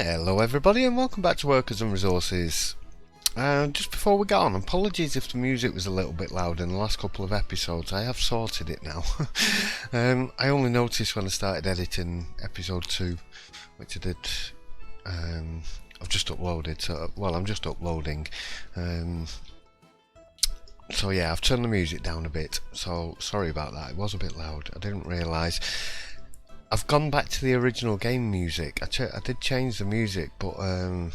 Hello everybody and welcome back to Workers and Resources. Just before we go on, apologies if the music was a little bit loud in the last couple of episodes. I have sorted it now. I only noticed when I started editing episode 2, which I did. I've just uploaded, so well, I'm just uploading. So yeah, I've turned the music down a bit, so sorry about that. It was a bit loud. I didn't realise. I've gone back to the original game music. I did change the music, but in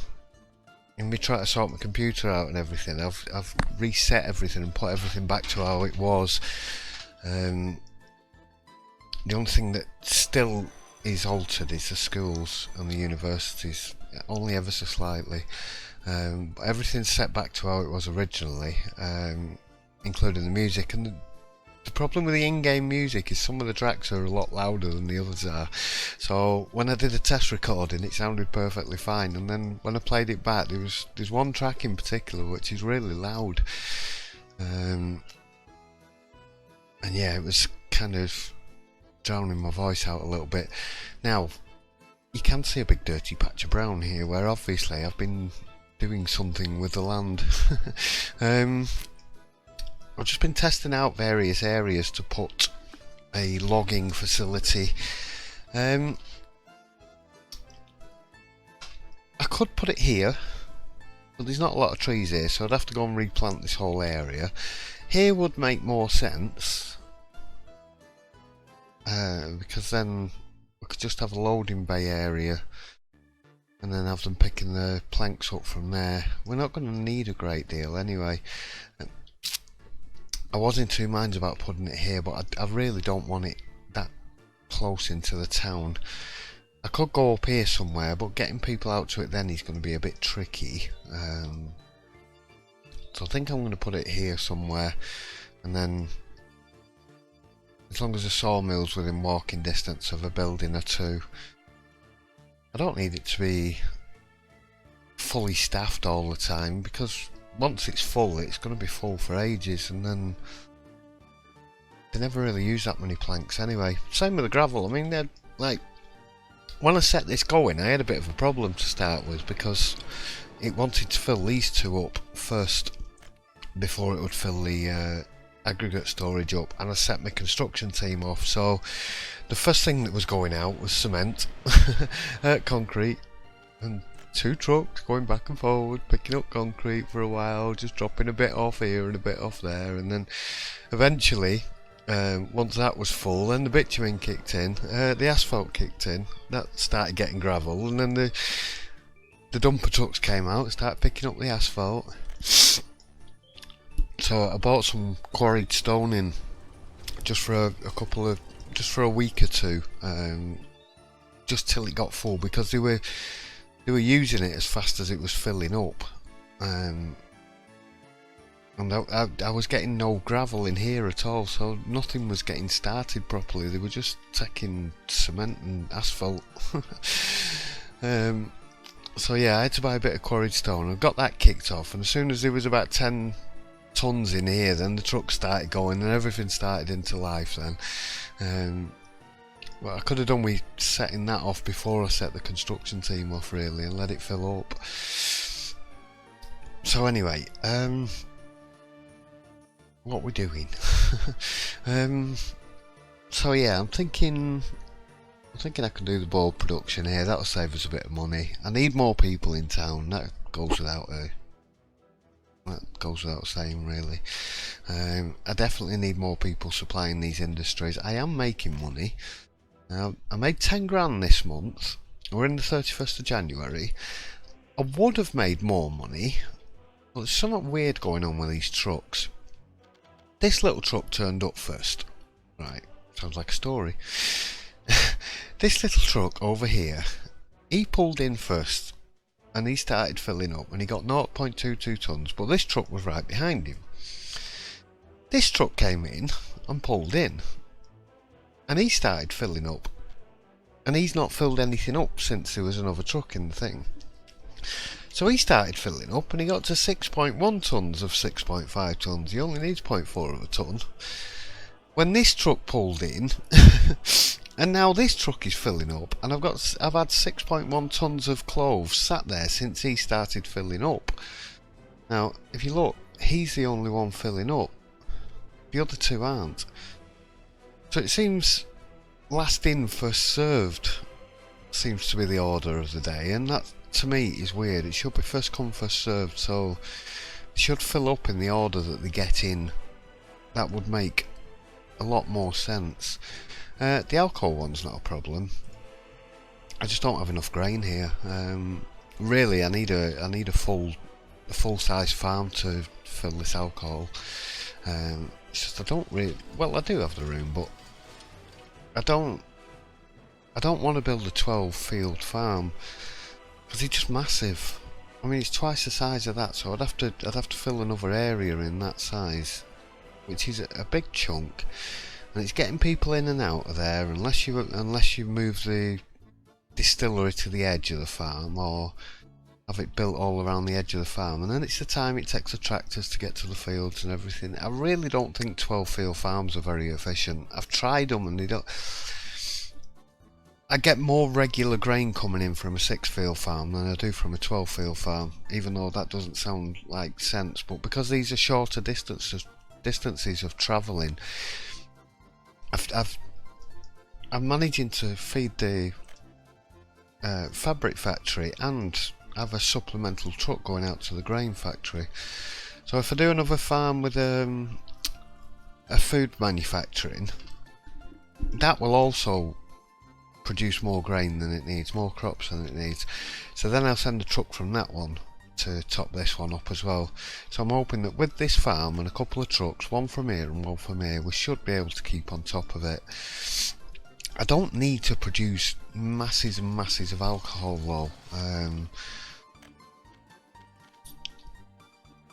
me trying to sort my computer out and everything, I've reset everything and put everything back to how it was. The only thing that still is altered is the schools and the universities, only ever so slightly. Everything's set back to how it was originally, including the music. And the problem with the in-game music is some of the tracks are a lot louder than the others are. So when I did a test recording, it sounded perfectly fine, and then when I played it back, there's one track in particular which is really loud, and yeah, it was kind of drowning my voice out a little bit. Now you can see a big dirty patch of brown here, where obviously I've been doing something with the land. I've just been testing out various areas to put a logging facility. I could put it here, but there's not a lot of trees here, so I'd have to go and replant this whole area. Here would make more sense, because then we could just have a loading bay area and then have them picking the planks up from there. We're not going to need a great deal anyway. I was in two minds about putting it here, but I really don't want it that close into the town. I could go up here somewhere, but getting people out to it then is going to be a bit tricky. So I think I'm going to put it here somewhere, and then as long as the sawmill's within walking distance of a building or two. I don't need it to be fully staffed all the time, because once it's full, it's going to be full for ages, and then they never really use that many planks anyway. Same with the gravel. I mean, they're like, when I set this going, I had a bit of a problem to start with, because it wanted to fill these two up first before it would fill the aggregate storage up, and I set my construction team off. So the first thing that was going out was cement, concrete, and 2 trucks going back and forward, picking up concrete for a while, just dropping a bit off here and a bit off there, and then eventually, once that was full, then the bitumen kicked in, the asphalt kicked in, that started getting gravel, and then the dumper trucks came out and started picking up the asphalt. So I bought some quarried stone in just for just for a week or two, just till it got full, because they were using it as fast as it was filling up, and I was getting no gravel in here at all, so nothing was getting started properly. They were just taking cement and asphalt. So yeah, I had to buy a bit of quarried stone. I got that kicked off, and as soon as there was about 10 tons in here, then the truck started going and everything started into life then. Well, I could have done with setting that off before I set the construction team off, really, and let it fill up. So anyway, what we're doing. So yeah, I'm thinking I can do the board production here. That'll save us a bit of money. I need more people in town. That goes without saying, really. I definitely need more people supplying these industries. I am making money. I made 10 grand this month. We're in the 31st of January. I would have made more money, but there's something weird going on with these trucks. This little truck turned up first. Right, sounds like a story. This little truck over here, he pulled in first, and he started filling up, and he got 0.22 tons, but this truck was right behind him. This truck came in and pulled in, and he started filling up, and he's not filled anything up since there was another truck in the thing. So he started filling up, and he got to 6.1 tons of 6.5 tons. He only needs 0.4 of a ton. When this truck pulled in, And now this truck is filling up, and I've had 6.1 tons of cloves sat there since he started filling up. Now, if you look, he's the only one filling up. The other two aren't. So it seems last in, first served seems to be the order of the day, and that to me is weird. It should be first come, first served, so they should fill up in the order that they get in. That would make a lot more sense. The alcohol one's not a problem. I just don't have enough grain here. Really, I need a full size farm to fill this alcohol. It's just I don't really. Well, I do have the room, but I don't want to build a 12 field farm because it's just massive. I mean, it's twice the size of that, so I'd have to fill another area in that size, which is a big chunk. And it's getting people in and out of there unless you move the distillery to the edge of the farm or have it built all around the edge of the farm, and then it's the time it takes the tractors to get to the fields and everything. I really don't think 12 field farms are very efficient. I've tried them and they don't. I get more regular grain coming in from a 6 field farm than I do from a 12 field farm, even though that doesn't sound like sense, but because these are shorter distances of travelling, I'm managing to feed the fabric factory and have a supplemental truck going out to the grain factory. So if I do another farm with a food manufacturing, that will also produce more grain than it needs, more crops than it needs. So then I'll send a truck from that one to top this one up as well. So I'm hoping that with this farm and a couple of trucks, one from here and one from here, we should be able to keep on top of it. I don't need to produce masses and masses of alcohol though.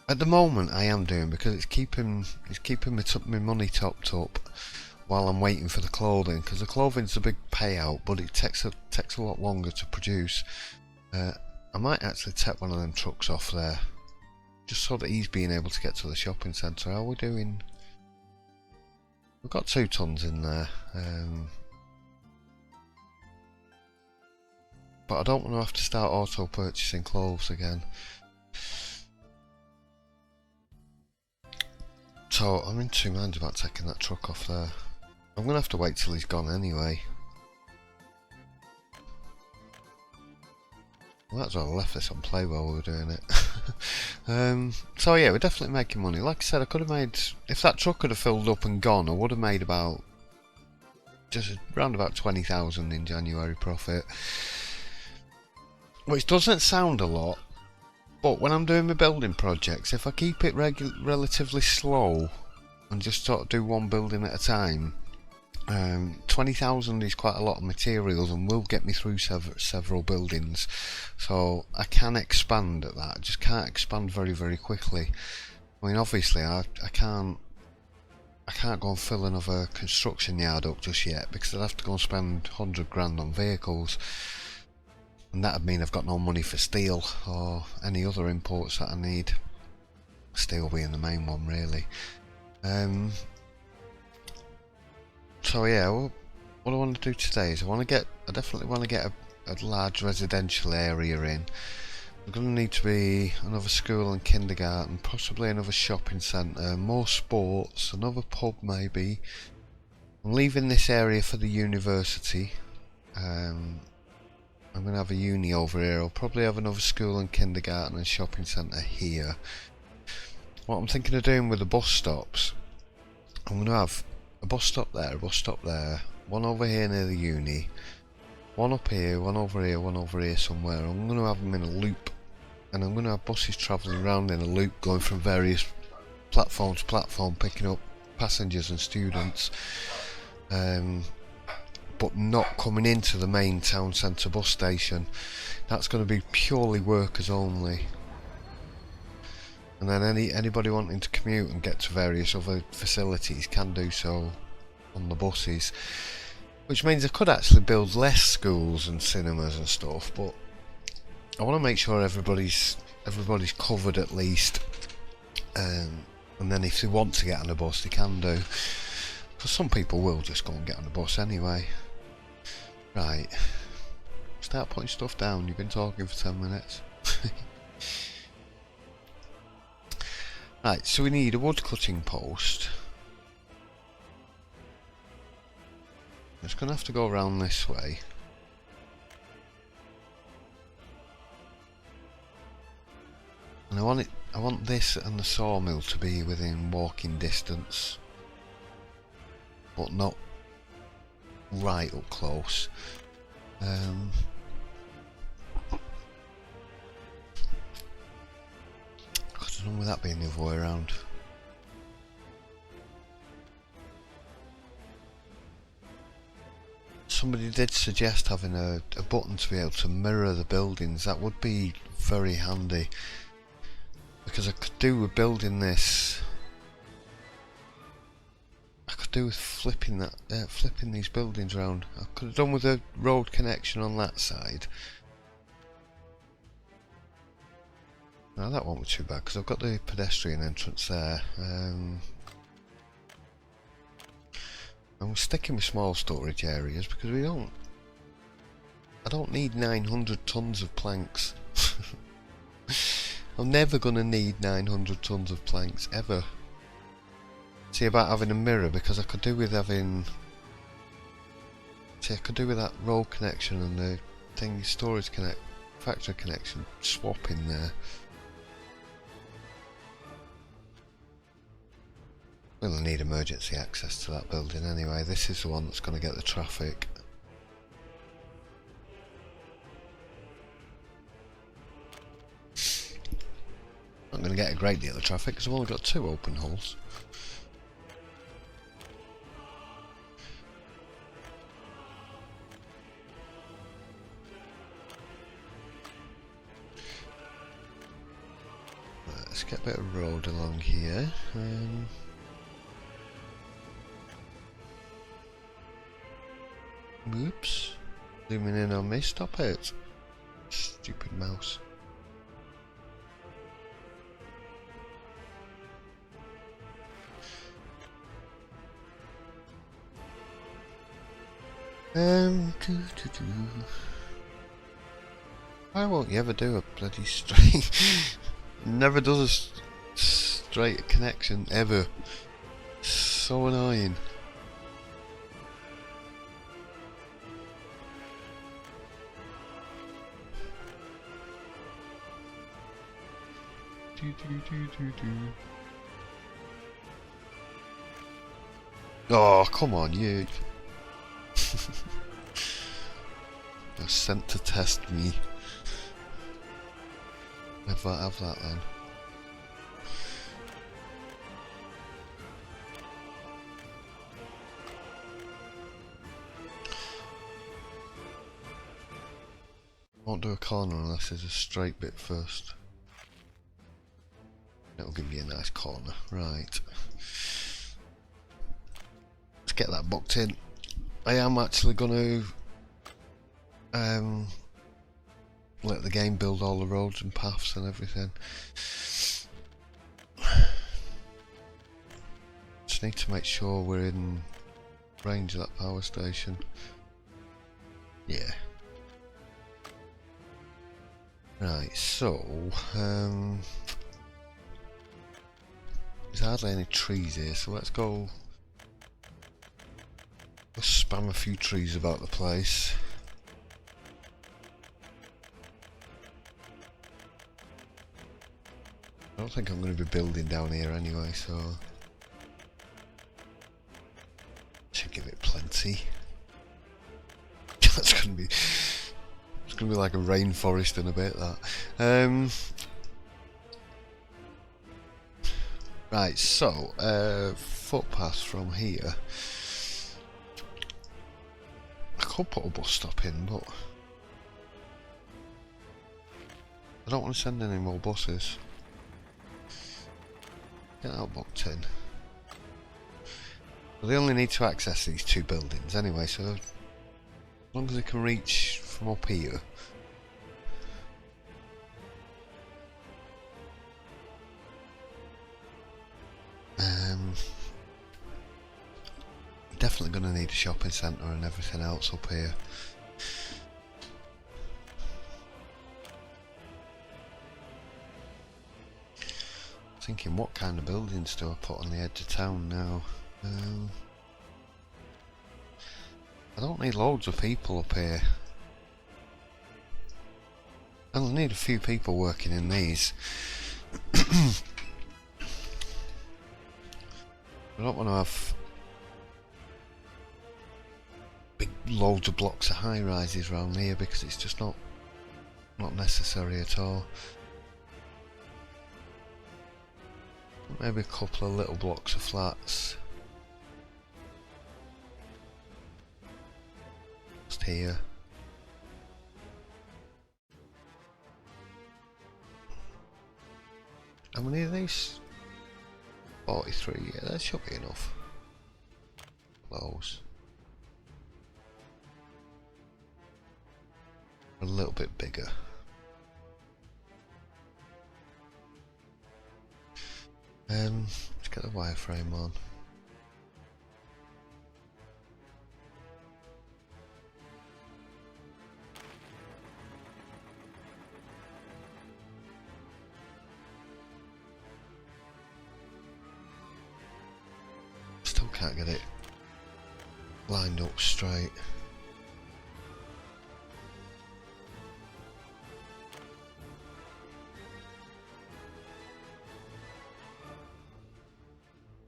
At the moment I am doing, because it's keeping my money topped up while I'm waiting for the clothing, because the clothing's a big payout, but it takes a lot longer to produce. I might actually take one of them trucks off there, just so that he's being able to get to the shopping centre. How are we doing? We've got 2 tons in there, but I don't want to have to start auto purchasing clothes again. So I'm in 2 minds about taking that truck off there. I'm going to have to wait till he's gone anyway. Well, that's why I left this on play while we were doing it. So yeah, we're definitely making money. Like I said, I could have made, if that truck could have filled up and gone, I would have made just around about 20,000 in January profit. Which doesn't sound a lot, but when I'm doing my building projects, if I keep it relatively slow and just sort of do one building at a time, 20,000 is quite a lot of materials and will get me through several buildings, so I can expand at that. I just can't expand very, very quickly. I mean, obviously I can't go and fill another construction yard up just yet, because I'd have to go and spend 100 grand on vehicles, and that'd mean I've got no money for steel or any other imports that I need. Steel being the main one, really. So yeah, what I want to do today is I definitely want to get a large residential area in. There's going to need to be another school and kindergarten, possibly another shopping centre, more sports, another pub maybe. I'm leaving this area for the university. I'm going to have a uni over here. I'll probably have another school and kindergarten and shopping centre here. What I'm thinking of doing with the bus stops, I'm going to have a bus stop there, a bus stop there, one over here near the uni, one up here, one over here somewhere. I'm going to have them in a loop, and I'm going to have buses travelling around in a loop, going from various platform to platform, picking up passengers and students, but not coming into the main town centre bus station. That's going to be purely workers only. And then anybody wanting to commute and get to various other facilities can do so on the buses, which means I could actually build less schools and cinemas and stuff, but I want to make sure everybody's covered at least, and then if they want to get on a bus they can do, because some people will just go and get on a bus anyway. Right. Start putting stuff down. You've been talking for 10 minutes. Right, so we need a wood cutting post. It's going to have to go around this way. And I want this and the sawmill to be within walking distance, but not right up close. I don't know with that being the other way around. Somebody did suggest having a button to be able to mirror the buildings. That would be very handy, because I could do with building this. I could do with flipping these buildings around. I could have done with a road connection on that side. No, that won't be too bad because I've got the pedestrian entrance there. And we're sticking with small storage areas because I don't need 900 tons of planks. I'm never gonna need 900 tons of planks ever. See about having a mirror, because I could do with having. See, I could do with that road connection and the thing storage factory connection swapping there. We'll need emergency access to that building anyway. This is the one that's going to get the traffic. Not going to get a great deal of traffic because I've only got 2 open holes. Right, let's get a bit of road along here. Oops. Zooming in on me, stop it. Stupid mouse. Why won't you ever do a bloody straight? Never does a straight connection ever. So annoying. Oh, come on, you. You're sent to test me. Never have that then. Won't do a corner unless there's a straight bit first. That'll give me a nice corner. Right. Let's get that booked in. I am actually going to let the game build all the roads and paths and everything. Just need to make sure we're in range of that power station. Yeah. Right, so there's hardly any trees here, so let's go. Let's spam a few trees about the place. I don't think I'm going to be building down here anyway, so should give it plenty. That's going to be. It's going to be like a rainforest in a bit, that. Right, so footpath from here. I could put a bus stop in, but I don't want to send any more buses. Get that booked in. Well, they only need to access these 2 buildings anyway, so as long as they can reach from up here. Definitely going to need a shopping centre and everything else up here. thinking, what kind of buildings do I put on the edge of town now? I don't need loads of people up here. I'll need a few people working in these. I don't want to have big loads of blocks of high rises around here because it's just not necessary at all. Maybe a couple of little blocks of flats. Just here. How many of these? 43, yeah, that should be enough. Those. A little bit bigger. Let's get the wireframe on. Still can't get it lined up straight.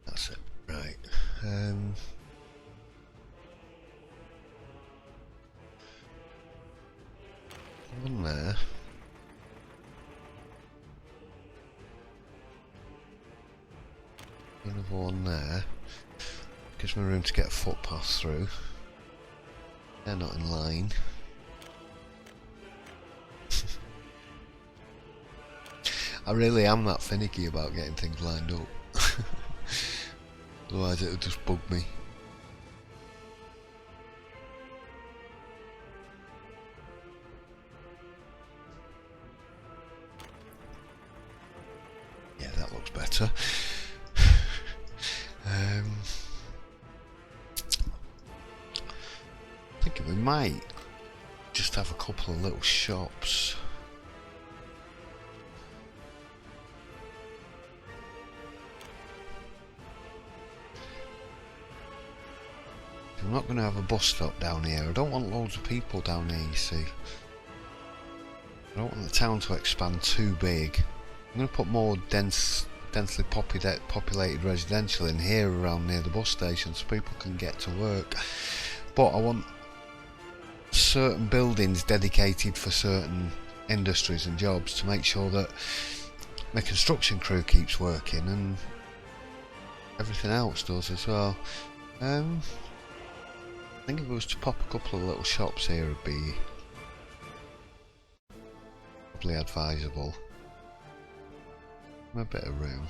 That's it, right. One there. Another one there. Gives me room to get a footpath through. They're not in line. I really am that finicky about getting things lined up. Otherwise it would just bug me. Yeah, that looks better. Thinking we might just have a couple of little shops. I'm not going to have a bus stop down here. I don't want loads of people down here, you see. I don't want the town to expand too big. I'm going to put more densely populated residential in here around near the bus station so people can get to work. But I want certain buildings dedicated for certain industries and jobs to make sure that the construction crew keeps working and everything else does as well. I think if it was to pop a couple of little shops here, it'd be probably advisable. A bit of room.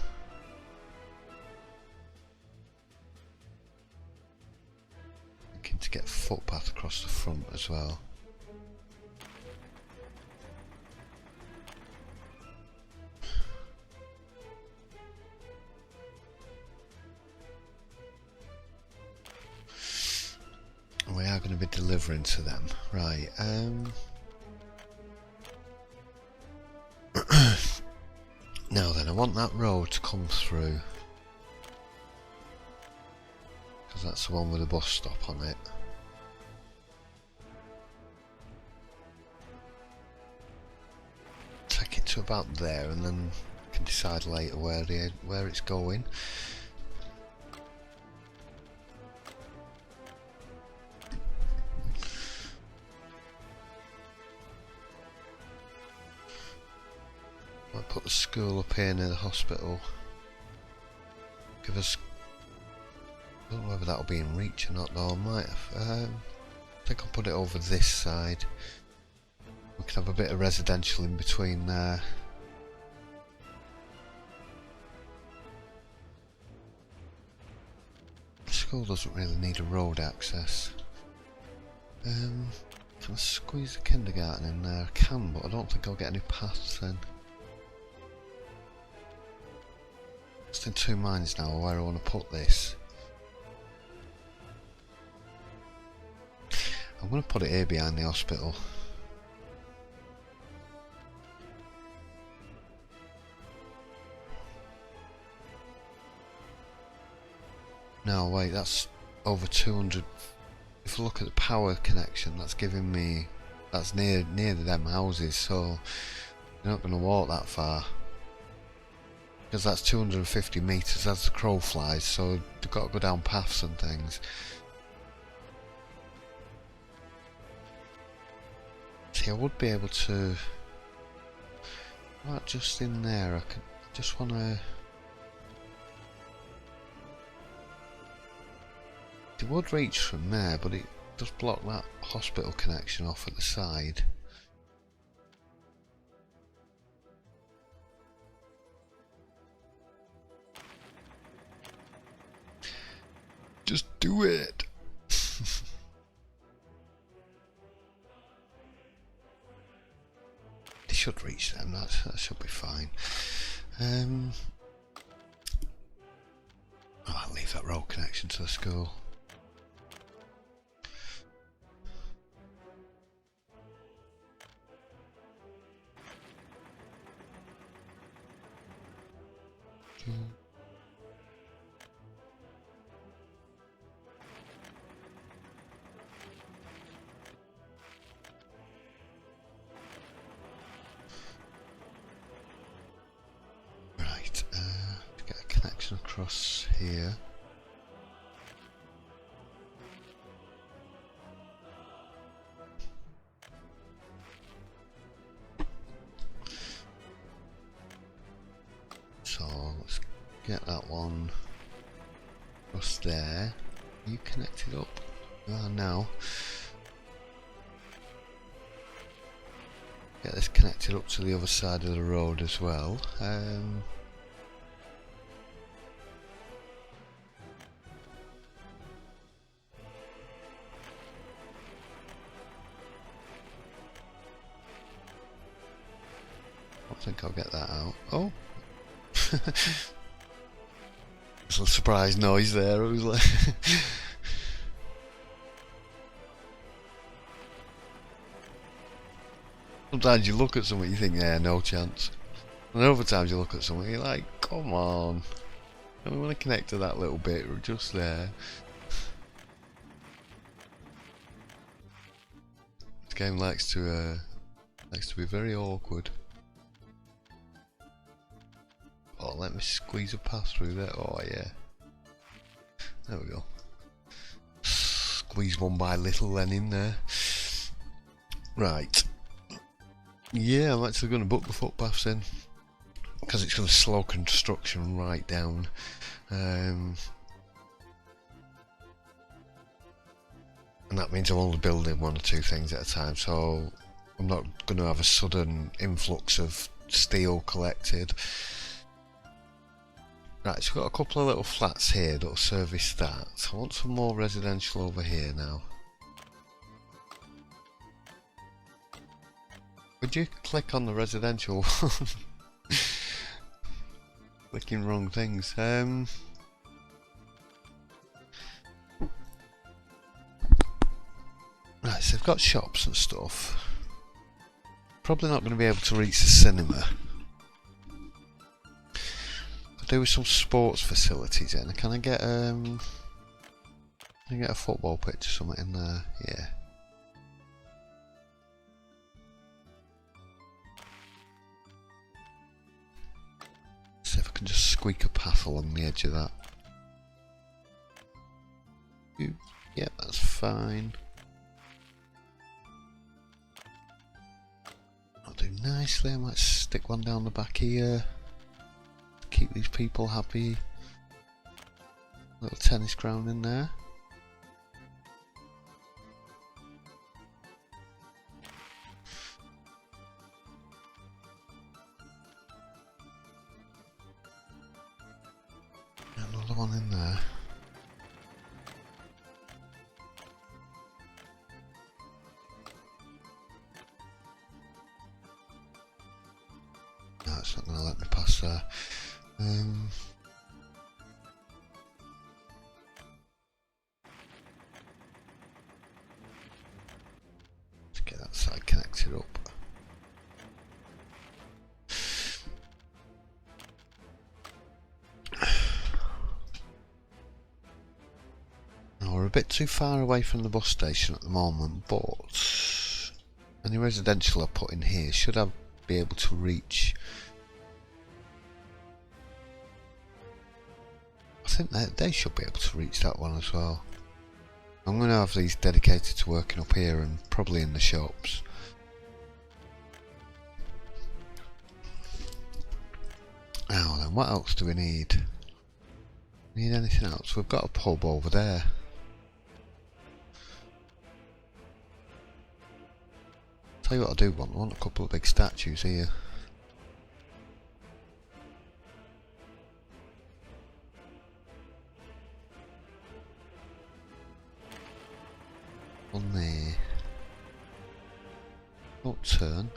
Looking to get a footpath across the front as well. We are going to be delivering to them, right? Now then, I want that road to come through because that's the one with a bus stop on it. Take it to about there, and then can decide later where it's going. Might put the school up here near the hospital. Give us. I don't know whether that'll be in reach or not though. I might have. I think I'll put it over this side. We can have a bit of residential in between there. The school doesn't really need a road access. Can I squeeze the kindergarten in there? I can, but I don't think I'll get any paths then. Just in two minds now where I want to put this. I'm going to put it here behind the hospital. No, wait, that's over 200. If you look at the power connection, that's giving me, that's near them houses, so you're not going to walk that far. Because that's 250 metres as the crow flies, so they've got to go down paths and things. See, I would be able to, right just in there, I could just want to, it would reach from there, but it does block that hospital connection off at the side. Just do it! They should reach them, that should be fine. I'll leave that road connection to the school. Right, get a connection across here. So let's get that one across there. Are you connected up? You are now. Get this connected up to the other side of the road as well. I think I'll get that out. Oh! There's a surprise noise there. I was like sometimes you look at something you think, yeah, no chance. And other times you look at something you're like, come on. I want to connect to that little bit just there. This game likes to be very awkward. Oh, let me squeeze a pass through there. Oh yeah. There we go. Squeeze one by little then in there. Right. Yeah, I'm actually going to book the footpaths in. Because it's going to slow construction right down. And that means I'm only building one or two things at a time. So I'm not going to have a sudden influx of steel collected. Right, so we've got a couple of little flats here that'll service that. So I want some more residential over here now. Would you click on the residential one? Clicking wrong things. Right, so they've got shops and stuff. Probably not going to be able to reach the cinema. There were some sports facilities in. Can I get a football pitch or something in there? Yeah. See if I can just squeak a path along the edge of that. Yep, that's fine. I'll do nicely. I might stick one down the back here. Keep these people happy. Little tennis ground in there. Another one in there. No, it's not going to let me pass there. Let's get that side connected up. bit too far away from the bus station at the moment, but any residential I put in here should I be able to reach. I think that they should be able to reach that one as well. I'm going to have these dedicated to working up here and probably in the shops. Now then, what else do we need? Need anything else? We've got a pub over there. Tell you what I do want. I want a couple of big statues here. One there. Don't turn.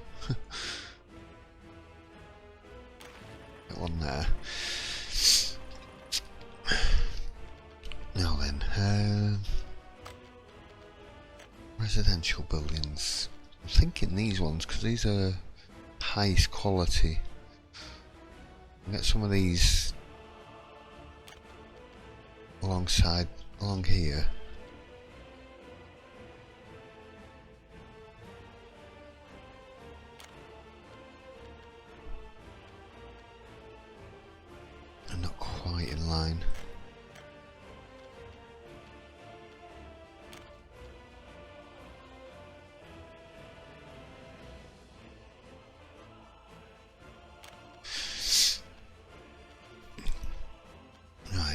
Get one there. Now then, residential buildings. I'm thinking these ones because these are highest quality. I'll get some of these along here. And not quite in line.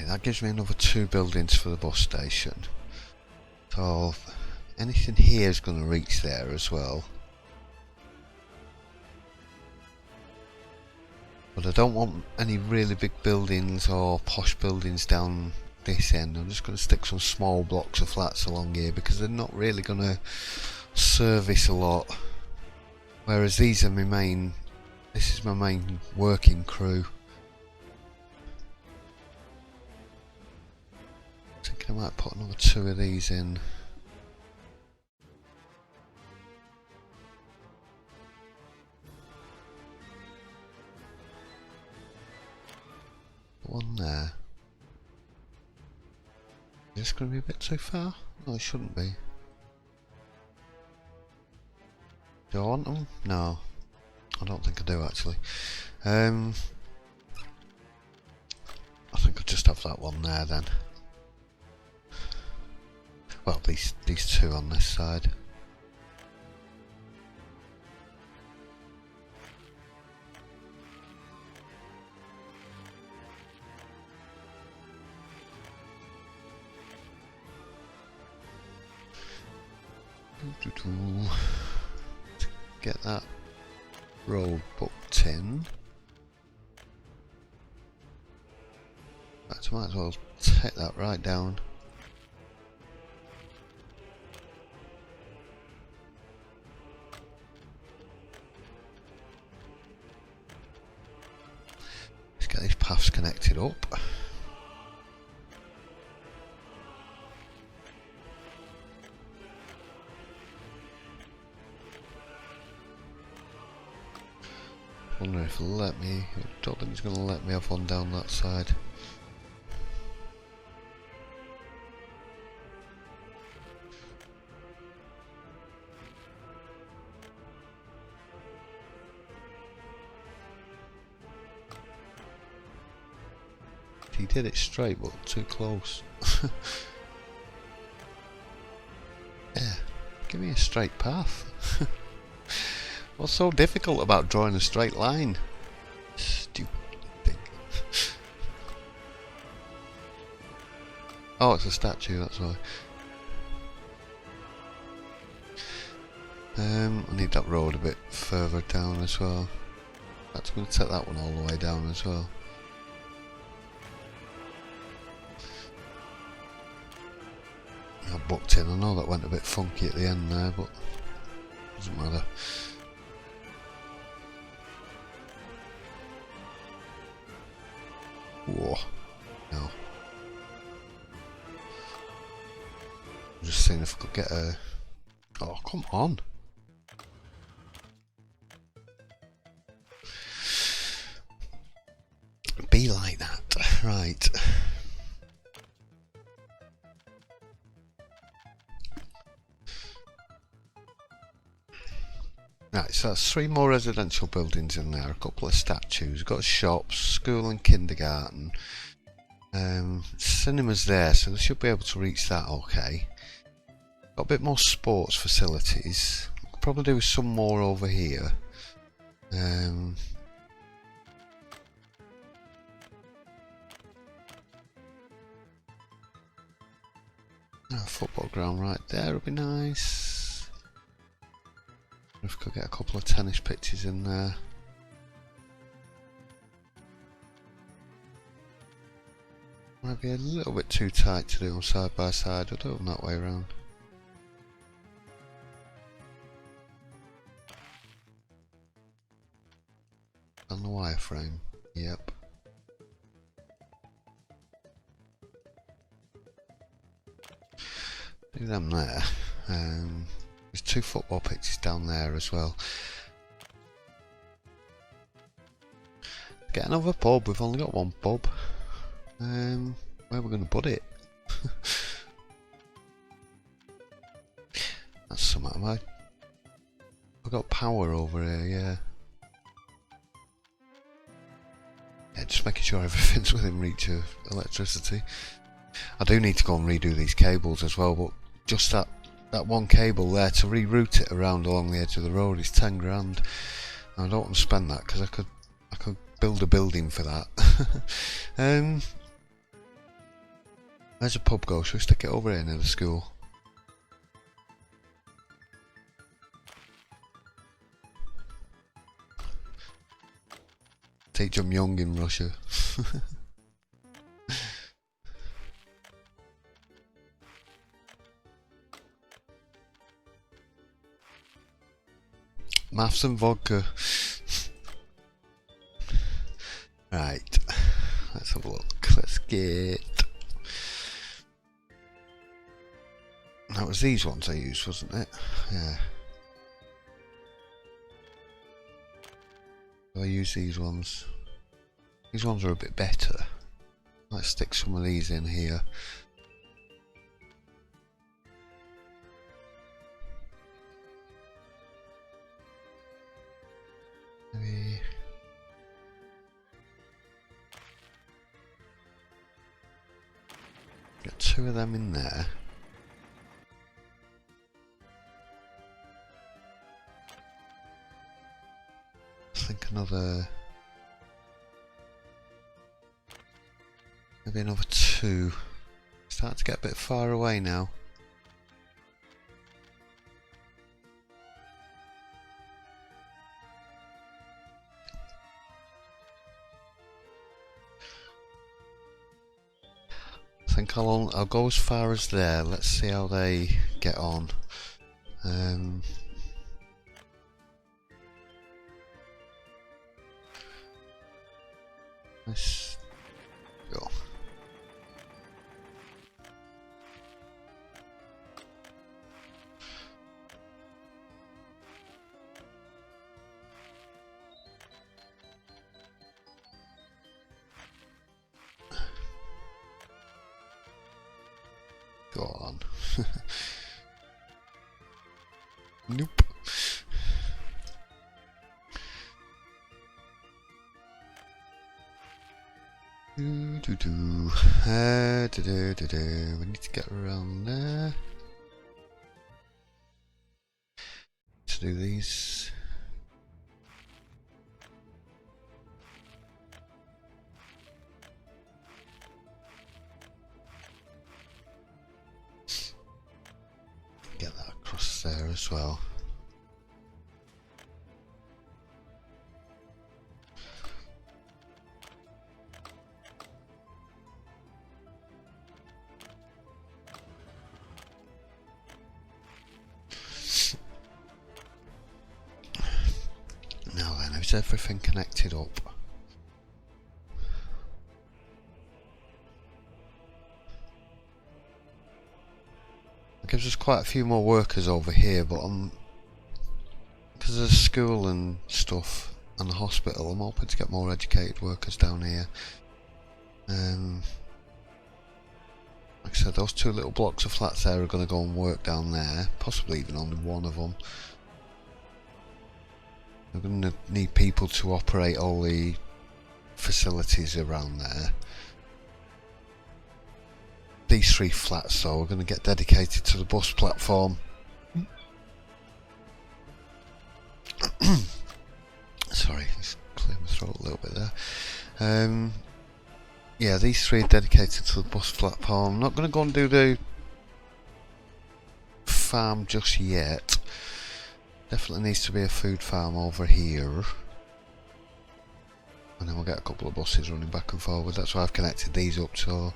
That gives me another 2 buildings for the bus station. So anything here is going to reach there as well. But I don't want any really big buildings or posh buildings down this end. I'm just going to stick some small blocks of flats along here because they're not really going to service a lot. Whereas these are this is my main working crew. I might put another 2 of these in. One there. Is this going to be a bit too far? No, it shouldn't be. Do I want them? No. I don't think I do actually. I think I'll just have that one there then. Well, these 2 on this side. Get that road booked in. Might as well take that right down. Get these paths connected up. Wonder if it'll let me. I don't think it's going to let me have one down that side. He did it straight, but too close. Yeah, give me a straight path. What's so difficult about drawing a straight line? Stupid thing. Oh, it's a statue, that's why. I need that road a bit further down as well. That's going to take that one all the way down as well. I booked in. I know that went a bit funky at the end there, but doesn't matter. Whoa. No. I'm just seeing if I could get a... Oh, come on. Be like that. Right. Right, so that's 3 more residential buildings in there, a couple of statues, we've got shops, school and kindergarten. Cinema's there, so they should be able to reach that okay. Got a bit more sports facilities. Could probably do some more over here. A football ground right there would be nice. If we could get a couple of tennis pitches in there. Might be a little bit too tight to do them side by side. I'll do them that way around. On the wireframe. Yep. Do them there. There's 2 football pitches down there as well. Get another pub. We've only got 1 pub. Where are we going to put it? That's something. We've got power over here, yeah. Yeah, just making sure everything's within reach of electricity. I do need to go and redo these cables as well, but just that 1 cable there to reroute it around along the edge of the road is 10 grand. And I don't want to spend that because I could build a building for that. Where's a pub go? Should we stick it over here near the school? Teach them young in Russia. Maths and vodka. Right, let's have a look. Let's get. That was these ones I used, wasn't it? Yeah. I use these ones. These ones are a bit better. Let's stick some of these in here. Maybe. Get 2 of them in there. I think maybe another 2. Start to get a bit far away now. I think I'll go as far as there. Let's see how they get on. Let's go. Go on. Nope. We need to get around there to do these. Get that across there as well. Now then, is everything connected up? It gives us quite a few more workers over here, but because there's school and stuff and the hospital, I'm hoping to get more educated workers down here. Like I said, those 2 little blocks of flats there are going to go and work down there, possibly even only one of them. We're going to need people to operate all the facilities around there. These 3 flats though are going to get dedicated to the bus platform. Sorry, just clear my throat a little bit there. Yeah, these 3 are dedicated to the bus platform. I'm not going to go and do the farm just yet. Definitely needs to be a food farm over here. And then we'll get a couple of buses running back and forward. That's why I've connected these up, so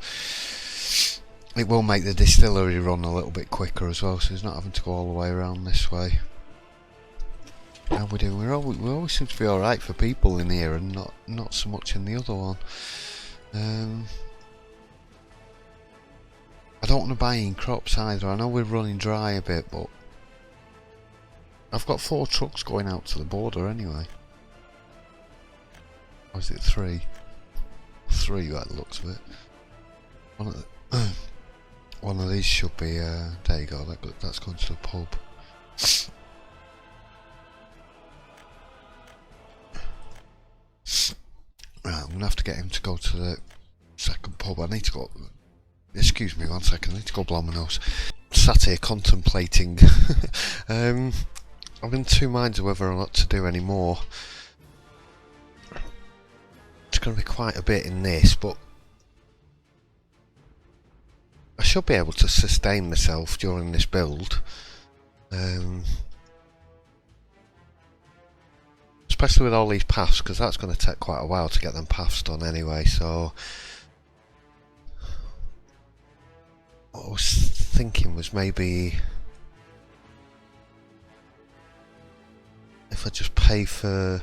it will make the distillery run a little bit quicker as well, so he's not having to go all the way around this way. How we doing? We always seem to be alright for people in here, and not so much in the other one. I don't want to buy in crops either. I know we're running dry a bit, but I've got 4 trucks going out to the border anyway. Or is it 3? 3 by the looks of it. One of these should be, there you go, that's going to the pub. Right, I'm going to have to get him to go to the second pub. I need to go, excuse me 1 second, I need to go blow my nose. Sat here contemplating. I'm in 2 minds of whether or not to do any more. It's going to be quite a bit in this, but I should be able to sustain myself during this build. Especially with all these paths, because that's going to take quite a while to get them paths done anyway, so what I was thinking was maybe if I just pay for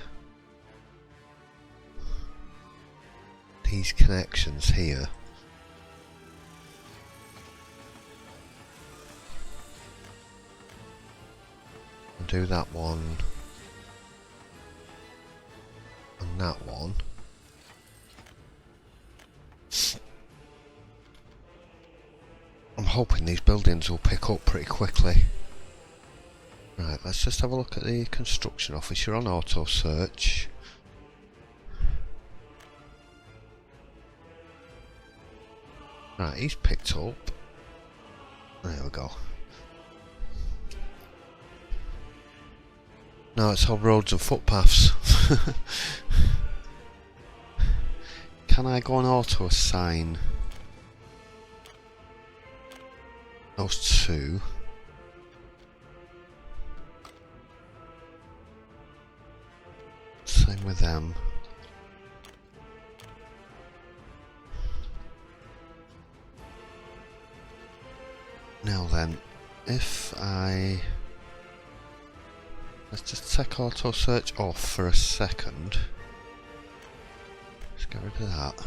these connections here. And do that one and that one. I'm hoping these buildings will pick up pretty quickly. Right, let's just have a look at the construction office. You're on auto search. Right, he's picked up. There we go. No, it's all roads and footpaths. Can I go and auto assign those 2? Same with them. Now then, if I... let's just take auto search off for a second. Let's get rid of that.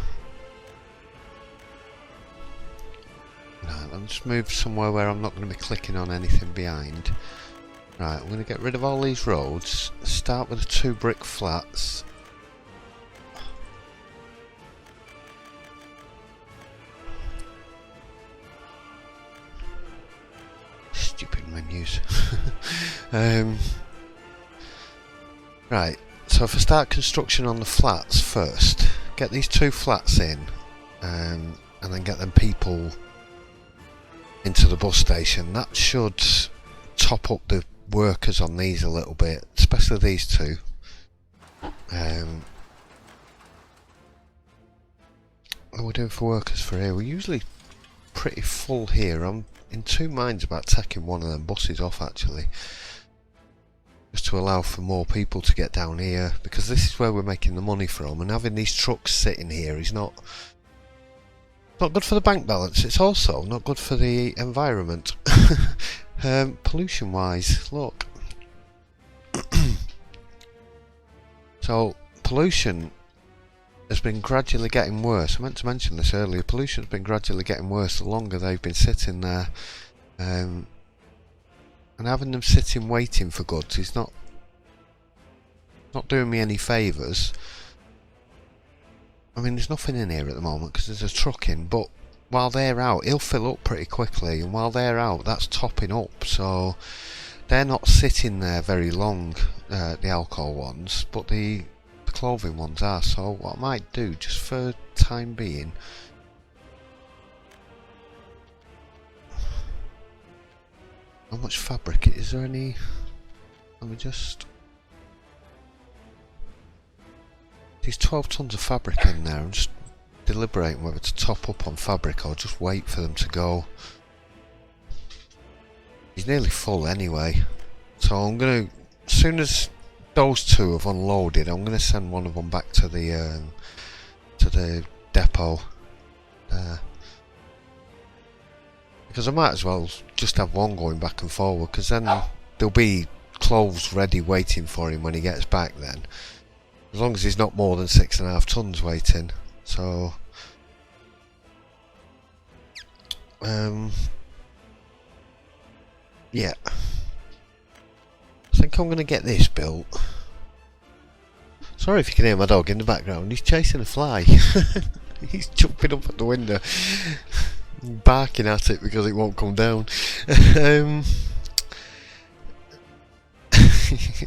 Right, let me just move somewhere where I'm not going to be clicking on anything behind. Right, I'm going to get rid of all these roads. Start with the 2 brick flats. Stupid menus. Right, so if I start construction on the flats first, get these 2 flats in, and then get them people into the bus station, that should top up the workers on these a little bit, especially these 2. What are we doing for workers for here? We're usually pretty full here. I'm in 2 minds about taking one of them buses off actually, just to allow for more people to get down here, because this is where we're making the money from, and having these trucks sitting here is not good for the bank balance. It's also not good for the environment. Pollution wise, look. So pollution has been gradually getting worse. I meant to mention this earlier. Pollution has been gradually getting worse the longer they've been sitting there, and having them sitting waiting for goods is not doing me any favours. I mean, there's nothing in here at the moment because there's a truck in, but while they're out, he'll fill up pretty quickly, and while they're out, that's topping up. So they're not sitting there very long, the alcohol ones, but the clothing ones are. So what I might do, just for time being, how much fabric? Is there any? Let me just. There's 12 tons of fabric in there. I'm just deliberating whether to top up on fabric or just wait for them to go. He's nearly full anyway, so I'm gonna, as soon as those two have unloaded, I'm gonna send one of them back to the depot, because I might as well just have one going back and forward, because then there'll be clothes ready waiting for him when he gets back then, as long as he's not more than 6.5 tons waiting. So yeah, I think I'm going to get this built. Sorry if you can hear my dog in the background, he's chasing a fly. He's jumping up at the window, barking at it because it won't come down.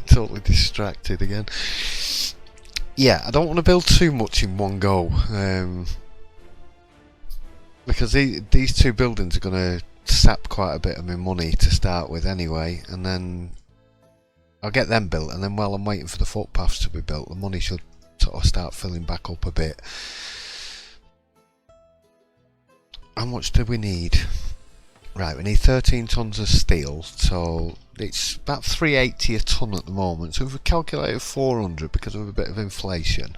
Totally distracted again. Yeah, I don't want to build too much in one go, because these two buildings are going to sap quite a bit of my money to start with anyway, and then I'll get them built, and then while I'm waiting for the footpaths to be built, the money should sort of start filling back up a bit. How much do we need? Right, we need 13 tons of steel, so it's about 380 a ton at the moment. So if we calculate 400 because of a bit of inflation,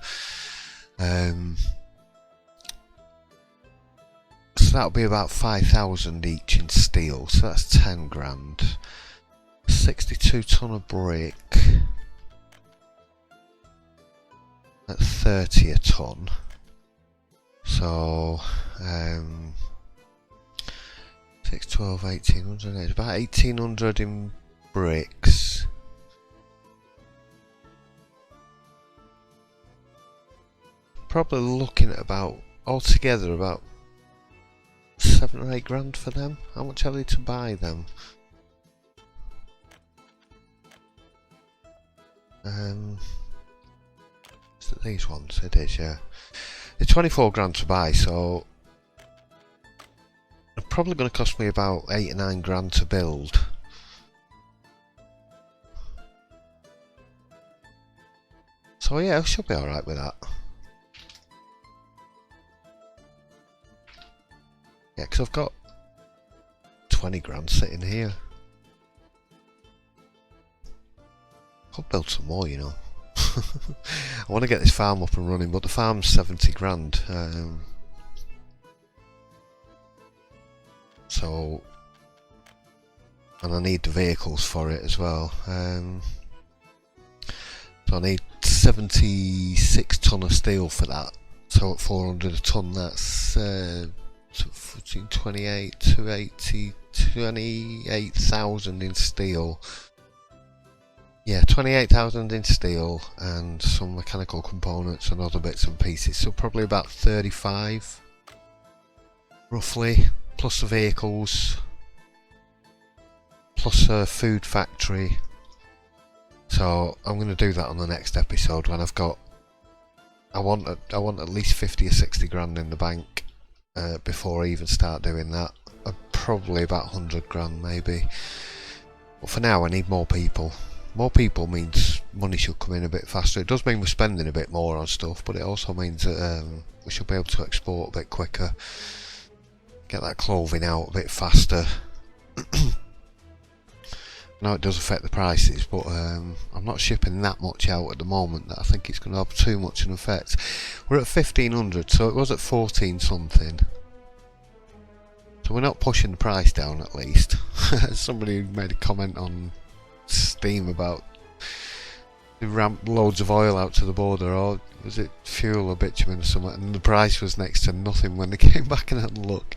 so that'll be about 5,000 each in steel, so that's 10 grand. 62 ton of brick at 30 a ton. So 6, 12, 1800, it's about 1800 in bricks. Probably looking at about, altogether, about 7 or 8 grand for them. How much are they to buy them? Is it these ones? It is, yeah. They're 24 grand to buy, so they're probably going to cost me about 8 or 9 grand to build. So yeah, I should be alright with that. Yeah, because I've got 20 grand sitting here. I'll build some more, you know. I want to get this farm up and running, but the farm's 70 grand. So, and I need the vehicles for it as well. So I need 76 ton of steel for that. So at 400 a ton, that's 28, 280, 28,000 in steel. Yeah, 28,000 in steel and some mechanical components and other bits and pieces. So probably about 35, roughly, plus the vehicles, plus a food factory. So I'm going to do that on the next episode when I've got. I want at least 50 or 60 grand in the bank before I even start doing that. Probably about 100 grand maybe. But for now, I need more people. More people means money should come in a bit faster. It does mean we're spending a bit more on stuff, but it also means that we should be able to export a bit quicker, get that clothing out a bit faster. Now it does affect the prices, but I'm not shipping that much out at the moment that I think it's going to have too much an effect. We're at 1500, so it was at 14 something. So we're not pushing the price down at least. Somebody made a comment on Steam about they ramped loads of oil out to the border, or was it fuel or bitumen or something, and the price was next to nothing when they came back and had a look.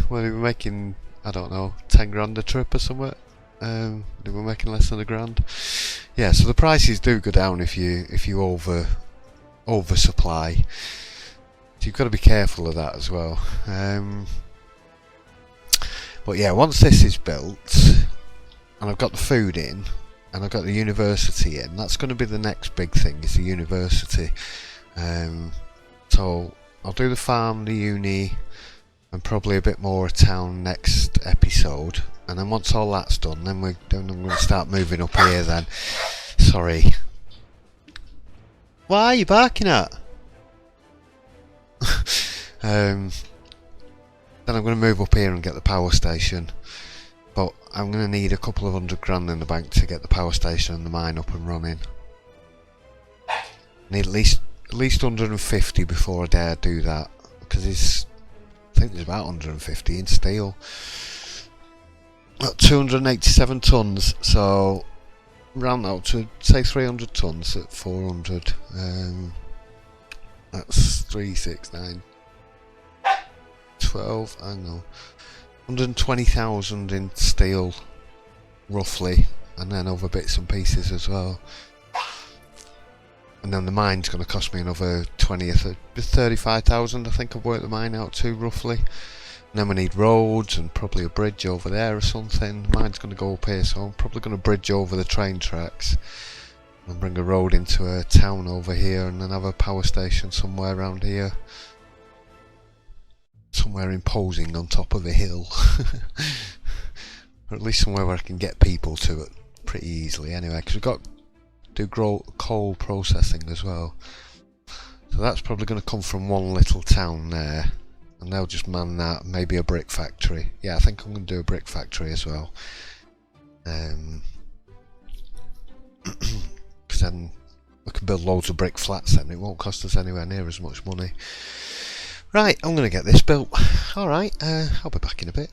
When they were making, I don't know, 10 grand a trip or something. They were making less than a grand. Yeah, so the prices do go down if you oversupply. So you've got to be careful of that as well. But yeah, once this is built, and I've got the food in, and I've got the university in. That's going to be the next big thing, is the university. So I'll do the farm, the uni, and probably a bit more town next episode. And then once all that's done, then I'm going to start moving up here then. Sorry. Why are you barking at? Then I'm going to move up here and get the power station. But I'm going to need a couple of £100 in the bank to get the power station and the mine up and running. Need at least 150 before I dare do that, because I think there's about 150 in steel. Got 287 tons, so round that up to say 300 tons at 400. That's 3, 6, 9, 12. Hang on. 120,000 in steel, roughly, and then other bits and pieces as well. And then the mine's going to cost me another 35,000. I think I've worked the mine out to, roughly. And then we need roads and probably a bridge over there or something. Mine's going to go up here, so I'm probably going to bridge over the train tracks and bring a road into a town over here, and then have a power station somewhere around here. Somewhere imposing on top of a hill. Or at least somewhere where I can get people to it pretty easily anyway, because we've got to do coal processing as well. So that's probably going to come from one little town there, and they'll just man that. Maybe a brick factory. Yeah, I think I'm going to do a brick factory as well. Because then we can build loads of brick flats then. It won't cost us anywhere near as much money. Right, I'm going to get this built. Alright, I'll be back in a bit.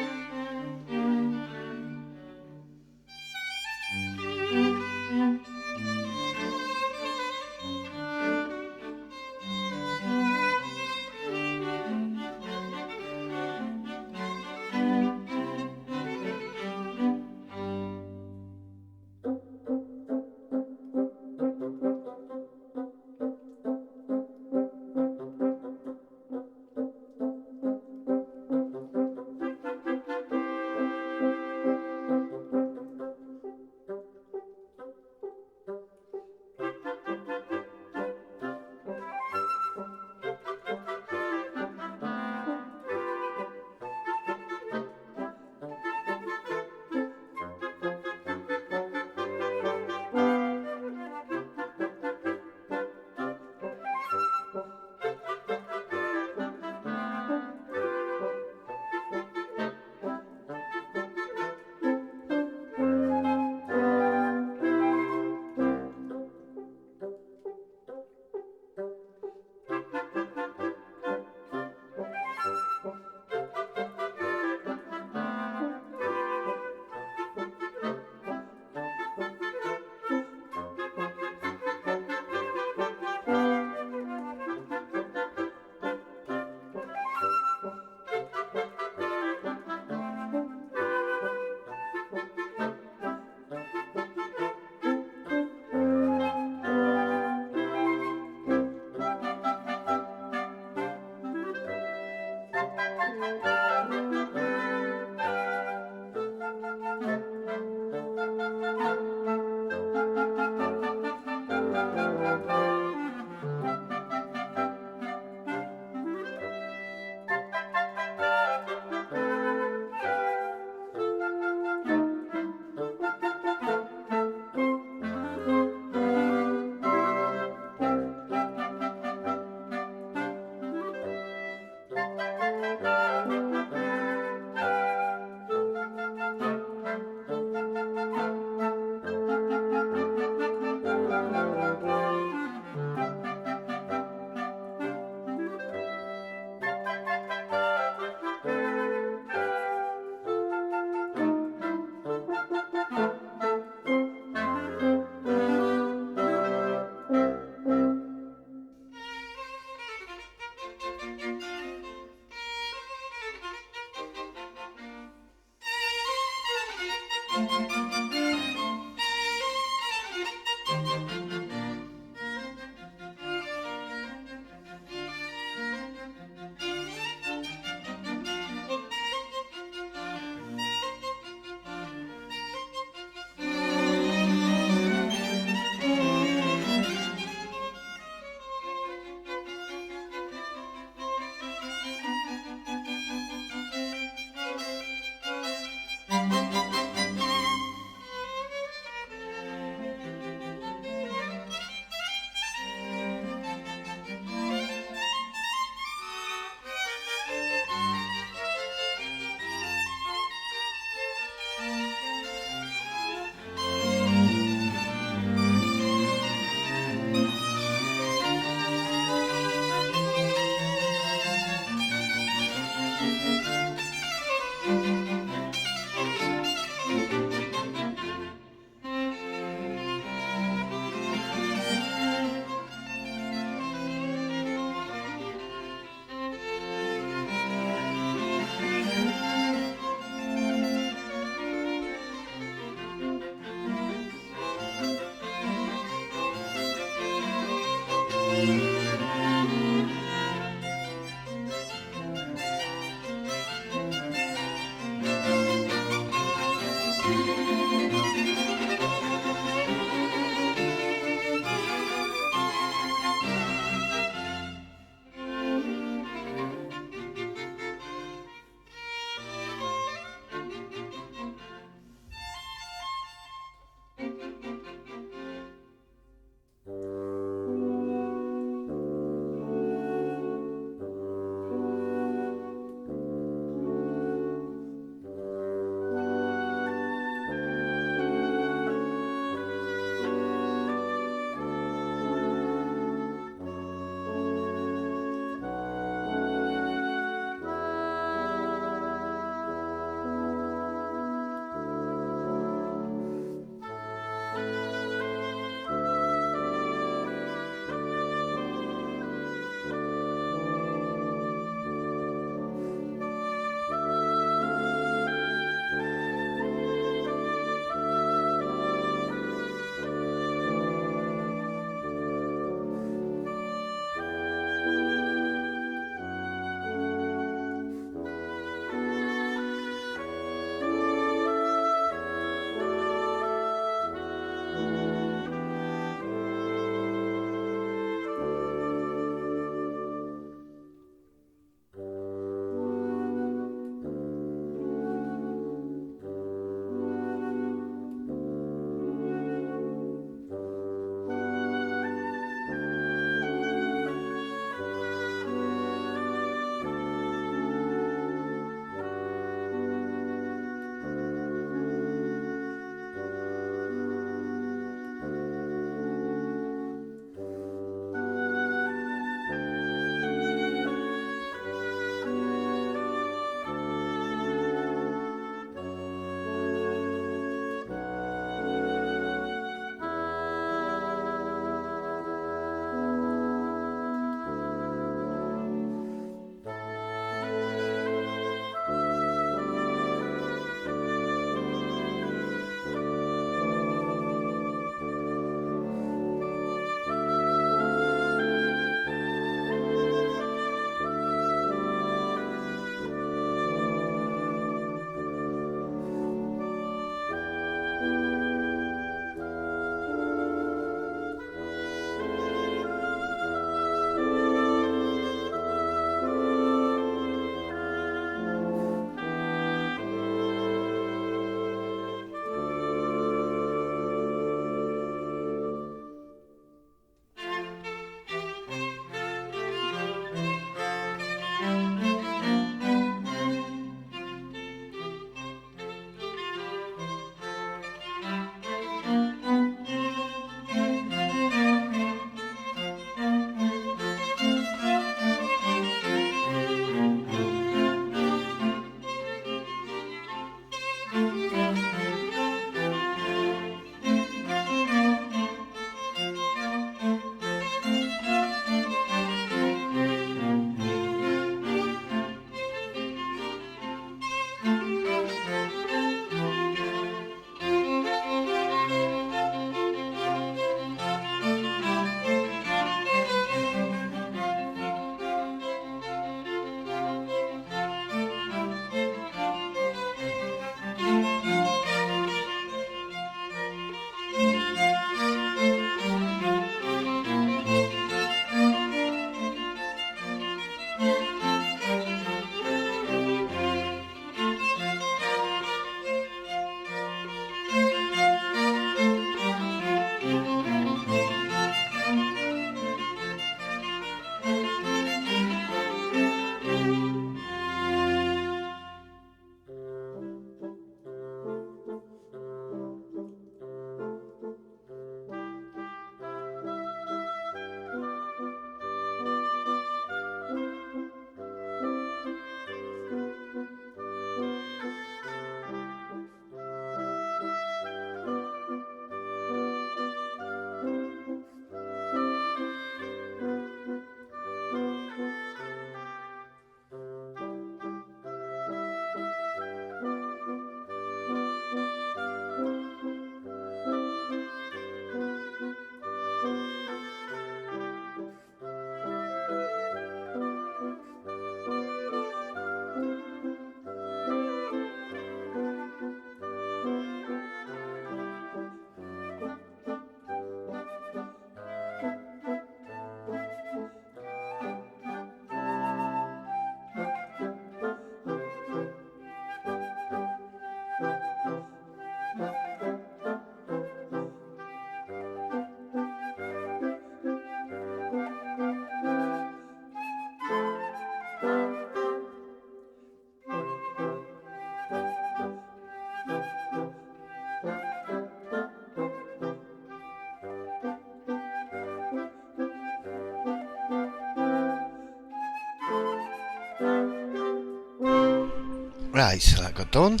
Right, so that got done.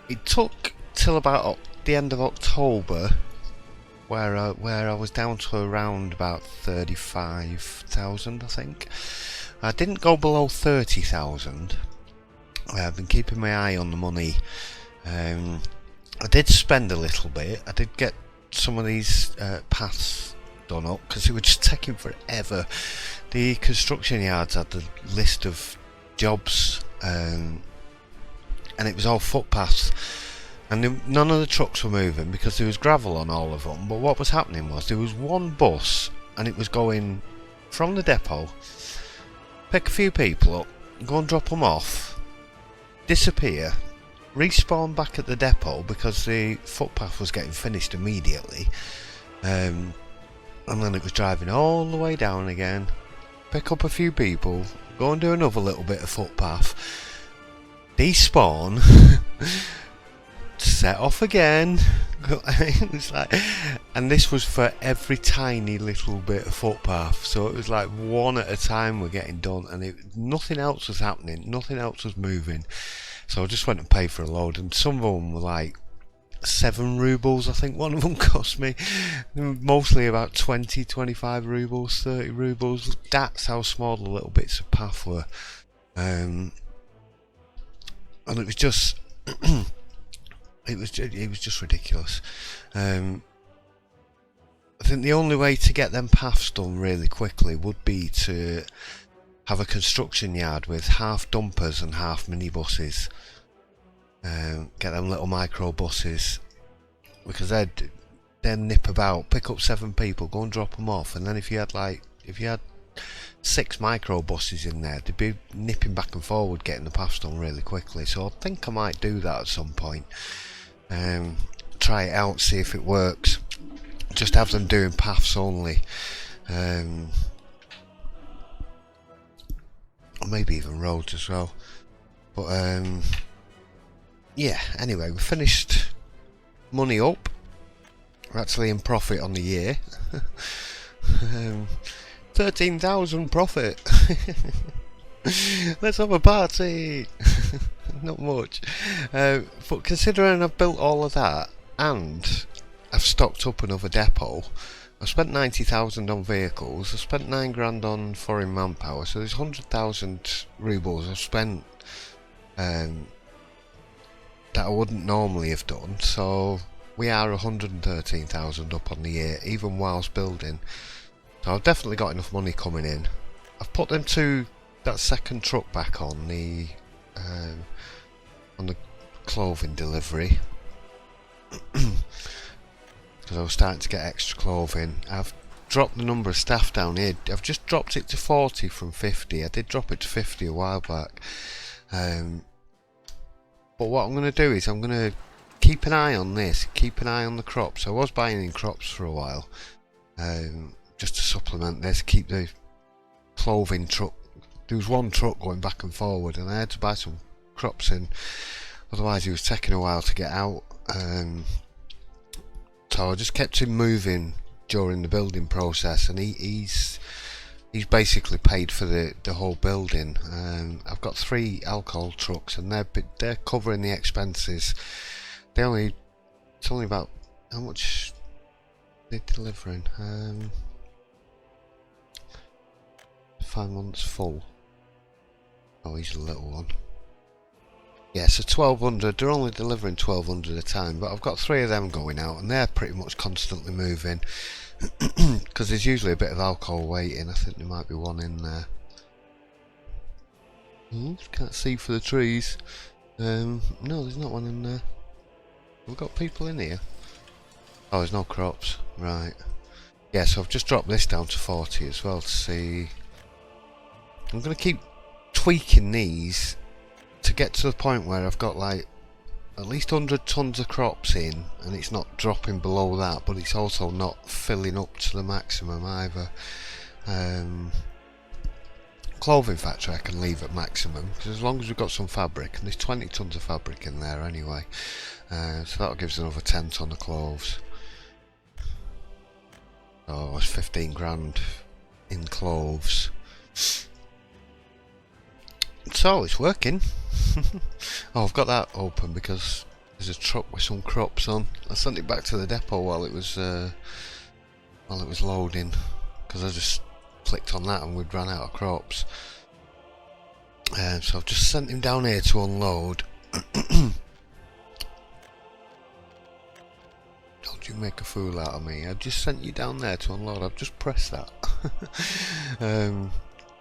It took till about the end of October, where I was down to around about 35,000, I think. I didn't go below 30,000. I've been keeping my eye on the money. I did spend a little bit. I did get some of these paths done up because it was just taking forever. The construction yards had the list of jobs, and it was all footpaths, and none of the trucks were moving because there was gravel on all of them. But what was happening was there was one bus, and it was going from the depot, pick a few people up, go and drop them off, disappear, respawn back at the depot because the footpath was getting finished immediately, and then it was driving all the way down again, pick up a few people, go and do another little bit of footpath, despawn, set off again. It was like, and this was for every tiny little bit of footpath, so it was like one at a time were getting done, and nothing else was happening, nothing else was moving. So I just went and paid for a load, and some of them were like 7 rubles, I think one of them cost me. Mostly about 20, 25 rubles, 30 rubles. That's how small the little bits of path were. And it was just it was just ridiculous. I think the only way to get them paths done really quickly would be to have a construction yard with half dumpers and half minibuses. Get them little micro buses, because they'd nip about, pick up 7 people, go and drop them off, and then if you had 6 micro buses in there, they'd be nipping back and forward getting the paths done really quickly. So I think I might do that at some point. Try it out, see if it works. Just have them doing paths only. Or maybe even roads as well. But yeah, anyway, we finished money up. We're actually in profit on the year. 13,000 profit. Let's have a party. Not much, but considering I've built all of that and I've stocked up another depot, I've spent 90,000 on vehicles, I've spent 9 grand on foreign manpower, so there's 100,000 rubles I've spent that I wouldn't normally have done. So we are 113,000 up on the year, even whilst building. So I've definitely got enough money coming in. I've put them to that second truck back on the clothing delivery because I was starting to get extra clothing. I've dropped the number of staff down here. I've just dropped it to 40 from 50. I did drop it to 50 a while back. But what I'm going to do is I'm going to keep an eye on this, keep an eye on the crops. I was buying in crops for a while, just to supplement this, keep the clothing truck. There was one truck going back and forward, and I had to buy some crops in, otherwise it was taking a while to get out. So I just kept him moving during the building process, and he's basically paid for the whole building. I've got 3 alcohol trucks, and they're covering the expenses. It's only about, how much they're delivering? 5 months full. Oh, he's a little one. Yeah, so 1,200. They're only delivering 1,200 at a time, but I've got 3 of them going out, and they're pretty much constantly moving. Because there's usually a bit of alcohol waiting. I think there might be one in there. Can't see for the trees. No, there's not one in there. We've got people in here. Oh, there's no crops. Right. Yeah, so I've just dropped this down to 40 as well to see. I'm going to keep tweaking these to get to the point where I've got like at least 100 tons of crops in, and it's not dropping below that, but it's also not filling up to the maximum either. Clothing factory I can leave at maximum, because as long as we've got some fabric, and there's 20 tons of fabric in there anyway, so that'll give us another 10 ton of clothes. Oh, it's 15 grand in clothes. So it's working. Oh, I've got that open because there's a truck with some crops on. I sent it back to the depot while it was loading, because I just clicked on that and we'd run out of crops. So I've just sent him down here to unload. Don't you make a fool out of me. I've just sent you down there to unload. I've just pressed that.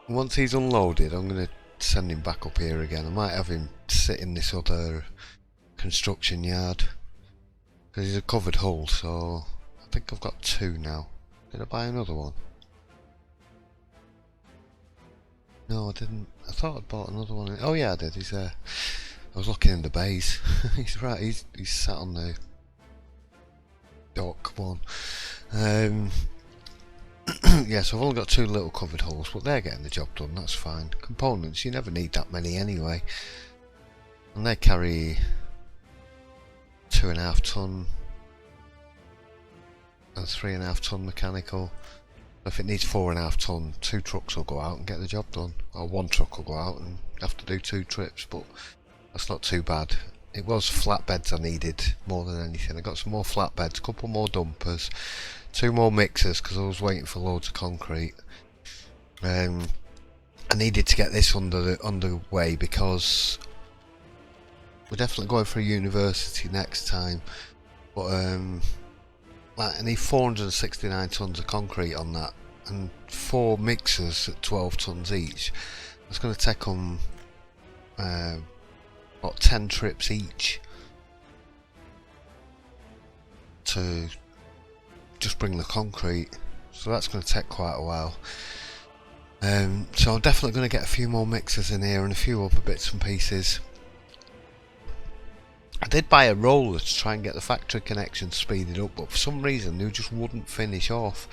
Once he's unloaded, I'm going to send him back up here again. I might have him sit in this other construction yard, because he's a covered hull, so I think I've got 2 now. Did I buy another one? No, I didn't. I thought I'd bought another one. Oh yeah, I did. He's there. I was looking in the bays. He's right. He's sat on the dock one. Yeah, so I've only got 2 little covered holes, but they're getting the job done. That's fine. Components, you never need that many anyway, and they carry 2.5 ton and 3.5 ton mechanical. If it needs 4.5 ton, 2 trucks will go out and get the job done, or 1 truck will go out and have to do 2 trips, but that's not too bad. It was flatbeds I needed more than anything. I got some more flatbeds, a couple more dumpers, 2 more mixers because I was waiting for loads of concrete. I needed to get this underway because we're definitely going for a university next time, but like, I need 469 tons of concrete on that, and 4 mixers at 12 tons each. It's going to take them about 10 trips each to just bring the concrete, so that's going to take quite a while. So I'm definitely going to get a few more mixers in here and a few other bits and pieces. I did buy a roller to try and get the factory connection speeded up, but for some reason they just wouldn't finish off.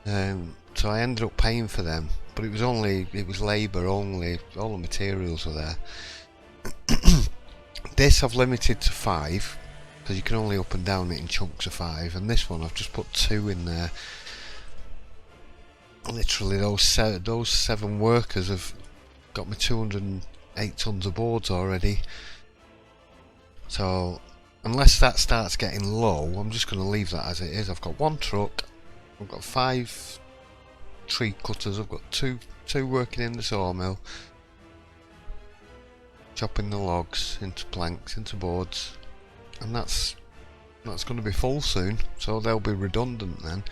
So I ended up paying for them, but it was labour only, all the materials were there. This I've limited to 5, because you can only up and down it in chunks of 5, and this one I've just put 2 in there. Literally those 7 workers have got me 208 tons of boards already. So unless that starts getting low, I'm just going to leave that as it is. I've got 1 truck, I've got 5 tree cutters, I've got two working in the sawmill, chopping the logs into planks, into boards, and that's going to be full soon, so they'll be redundant then.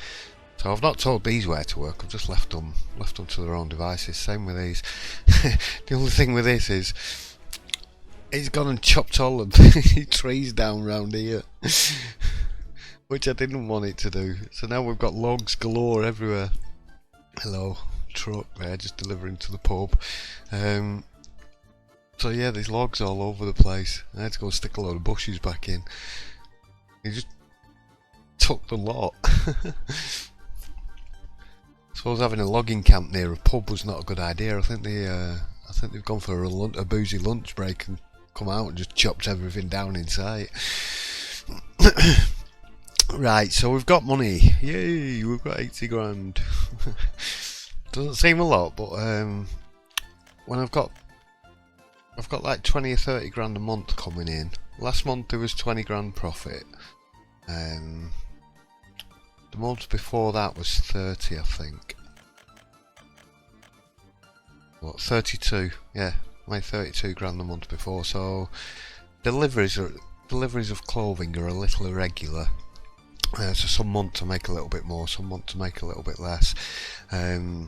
So I've not told these where to work, I've just left them to their own devices. Same with these. The only thing with this is he's gone and chopped all of the trees down round here, which I didn't want it to do. So now we've got logs galore everywhere. Hello, truck there, just delivering to the pub. So yeah, there's logs all over the place. I had to go stick a load of bushes back in. He just took the lot. I suppose having a logging camp near a pub was not a good idea. I think they've gone for a boozy lunch break and come out and just chopped everything down in sight. Right, so we've got money. Yay, we've got 80 grand. Doesn't seem a lot, but when I've got like 20 or 30 grand a month coming in. Last month there was 20 grand profit. The month before that was 30, I think. What, 32? Yeah, made 32 grand the month before. So deliveries of clothing are a little irregular. So some months I make a little bit more, some months I make a little bit less. But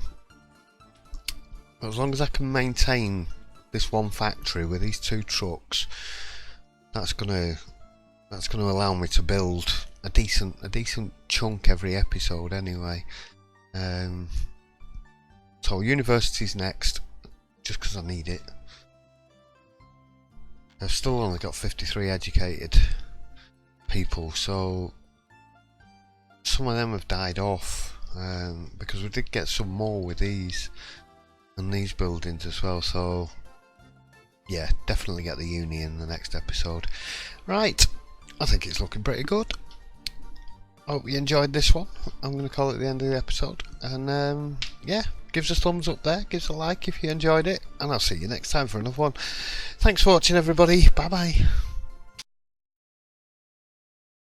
as long as I can maintain this one factory with these 2 trucks, that's gonna allow me to build a decent chunk every episode anyway. So university's next, just because I need it. I've still only got 53 educated people, so some of them have died off, because we did get some more with these and these buildings as well. So yeah, definitely get the uni in the next episode. Right, I think it's looking pretty good. Hope you enjoyed this one. I'm going to call it the end of the episode, and yeah, give us a thumbs up there, give us a like if you enjoyed it, and I'll see you next time for another one. Thanks for watching everybody, bye bye.